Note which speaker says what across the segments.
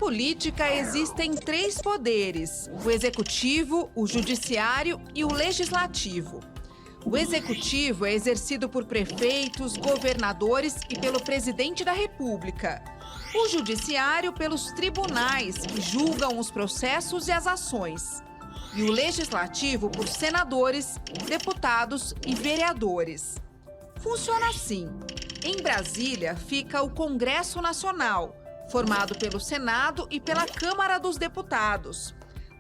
Speaker 1: política existem três poderes: o executivo, o judiciário e o legislativo. O executivo é exercido por prefeitos, governadores e pelo presidente da República. O judiciário pelos tribunais, que julgam os processos e as ações. E o legislativo por senadores, deputados e vereadores. Funciona assim: em Brasília fica o Congresso Nacional, formado pelo Senado e pela Câmara dos Deputados.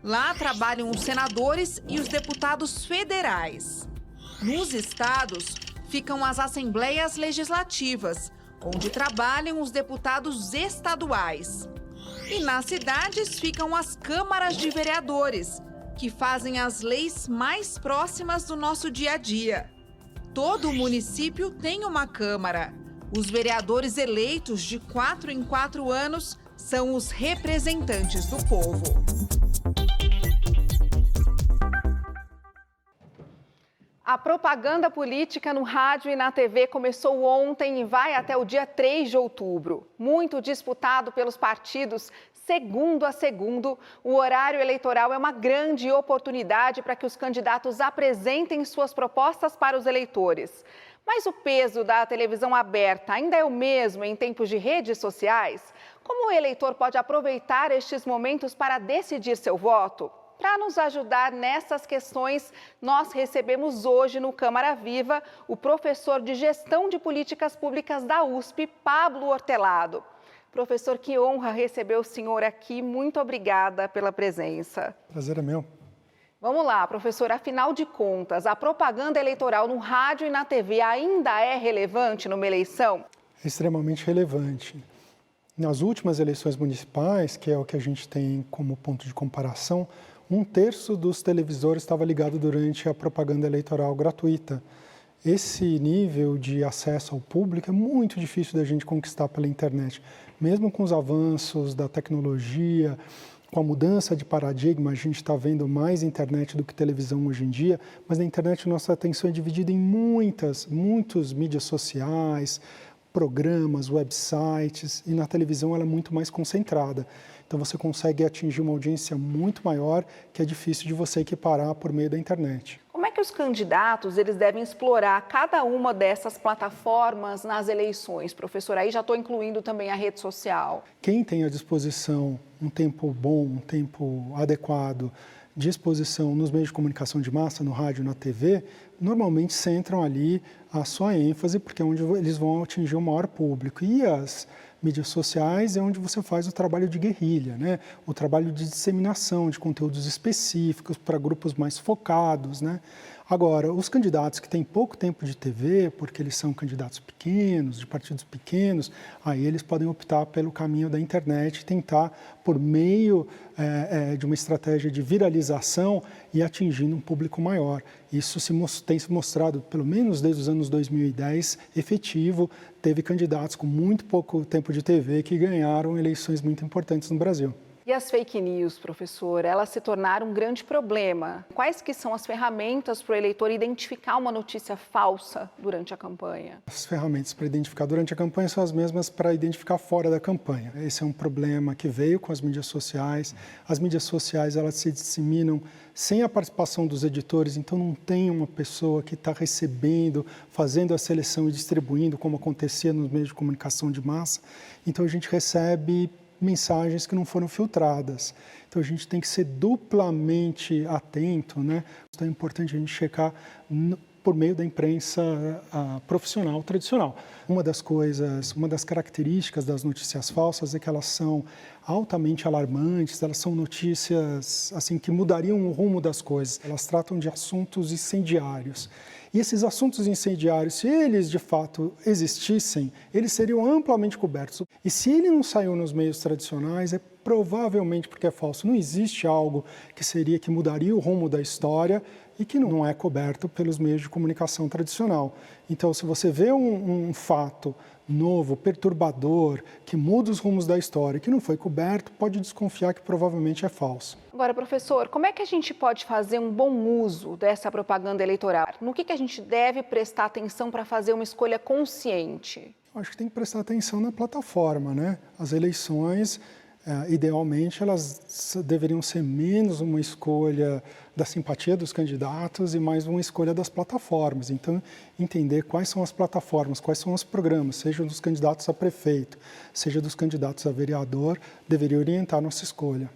Speaker 1: Lá trabalham os senadores e os deputados federais. Nos estados ficam as assembleias legislativas, onde trabalham os deputados estaduais. E nas cidades ficam as câmaras de vereadores, que fazem as leis mais próximas do nosso dia a dia. Todo município tem uma câmara. Os vereadores eleitos de 4 em 4 anos são os representantes do povo.
Speaker 2: A propaganda política no rádio e na TV começou ontem e vai até o dia 3 de outubro. Muito disputado pelos partidos, segundo a segundo, o horário eleitoral é uma grande oportunidade para que os candidatos apresentem suas propostas para os eleitores. Mas o peso da televisão aberta ainda é o mesmo em tempos de redes sociais? Como o eleitor pode aproveitar estes momentos para decidir seu voto? Para nos ajudar nessas questões, nós recebemos hoje no Câmara Viva o professor de Gestão de Políticas Públicas da USP, Pablo Hortelado. Professor, que honra receber o senhor aqui. Muito obrigada pela presença.
Speaker 3: Prazer é meu.
Speaker 2: Vamos lá, professor. Afinal de contas, a propaganda eleitoral no rádio e na TV ainda é relevante numa eleição?
Speaker 3: É extremamente relevante. Nas últimas eleições municipais, que é o que a gente tem como ponto de comparação, 1/3 dos televisores estava ligado durante a propaganda eleitoral gratuita. Esse nível de acesso ao público é muito difícil da gente conquistar pela internet. Mesmo com os avanços da tecnologia, com a mudança de paradigma, a gente está vendo mais internet do que televisão hoje em dia, mas na internet nossa atenção é dividida em muitas mídias sociais, programas, websites, e na televisão ela é muito mais concentrada. Então você consegue atingir uma audiência muito maior, que é difícil de você equiparar por meio da internet.
Speaker 2: Como é que os candidatos eles devem explorar cada uma dessas plataformas nas eleições, professor? Aí já estou incluindo também a rede social.
Speaker 3: Quem tem à disposição um tempo bom, um tempo adequado de exposição nos meios de comunicação de massa, no rádio, na TV, normalmente centram ali a sua ênfase, porque é onde eles vão atingir o maior público. E as mídias sociais é onde você faz o trabalho de guerrilha, né? O trabalho de disseminação de conteúdos específicos para grupos mais focados, né? Agora, os candidatos que têm pouco tempo de TV, porque eles são candidatos pequenos, de partidos pequenos, aí eles podem optar pelo caminho da internet e tentar, por meio de uma estratégia de viralização, ir atingindo um público maior. Isso tem se mostrado, pelo menos desde os anos 2010, efetivo. Teve candidatos com muito pouco tempo de TV que ganharam eleições muito importantes no Brasil.
Speaker 2: E as fake news, professor, elas se tornaram um grande problema. Quais que são as ferramentas para o eleitor identificar uma notícia falsa durante a campanha?
Speaker 3: As ferramentas para identificar durante a campanha são as mesmas para identificar fora da campanha. Esse é um problema que veio com as mídias sociais. As mídias sociais, elas se disseminam sem a participação dos editores, então não tem uma pessoa que está recebendo, fazendo a seleção e distribuindo, como acontecia nos meios de comunicação de massa. Então a gente recebe mensagens que não foram filtradas. Então a gente tem que ser duplamente atento, né? Então é importante a gente checar por meio da imprensa profissional, tradicional. Uma das características das notícias falsas é que elas são altamente alarmantes, elas são notícias assim que mudariam o rumo das coisas. Elas tratam de assuntos incendiários. E esses assuntos incendiários, se eles de fato existissem, eles seriam amplamente cobertos. E se ele não saiu nos meios tradicionais, é provavelmente porque é falso. Não existe algo que mudaria o rumo da história e que não é coberto pelos meios de comunicação tradicional. Então, se você vê um fato novo, perturbador, que muda os rumos da história, que não foi coberto, pode desconfiar que provavelmente é falso.
Speaker 2: Agora, professor, como é que a gente pode fazer um bom uso dessa propaganda eleitoral? No que a gente deve prestar atenção para fazer uma escolha consciente?
Speaker 3: Acho que tem que prestar atenção na plataforma, né? As eleições, Idealmente, elas deveriam ser menos uma escolha da simpatia dos candidatos e mais uma escolha das plataformas. Então, entender quais são as plataformas, quais são os programas, seja dos candidatos a prefeito, seja dos candidatos a vereador, deveria orientar nossa escolha.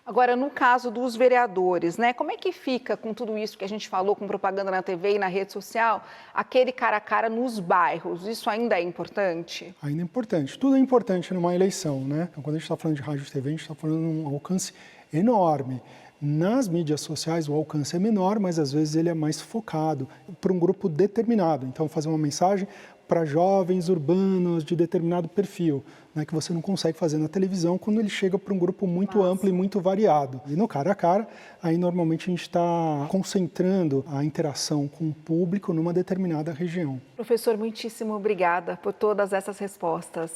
Speaker 2: Agora, no caso dos vereadores, né, como é que fica com tudo isso que a gente falou, com propaganda na TV e na rede social, aquele cara a cara nos bairros? Isso ainda é importante?
Speaker 3: Ainda é importante. Tudo é importante numa eleição, né? Então, quando a gente está falando de rádio e TV, a gente está falando de um alcance enorme. Nas mídias sociais, o alcance é menor, mas às vezes ele é mais focado para um grupo determinado. Então, fazer uma mensagem para jovens urbanos de determinado perfil, né, que você não consegue fazer na televisão quando ele chega para um grupo muito amplo e muito variado. E no cara a cara, aí normalmente a gente está concentrando a interação com o público numa determinada região.
Speaker 2: Professor, muitíssimo obrigada por todas essas respostas.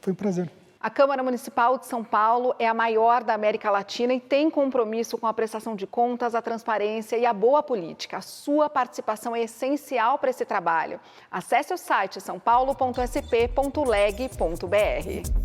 Speaker 3: Foi um prazer.
Speaker 2: A Câmara Municipal de São Paulo é a maior da América Latina e tem compromisso com a prestação de contas, a transparência e a boa política. A sua participação é essencial para esse trabalho. Acesse o site sãopaulo.sp.leg.br.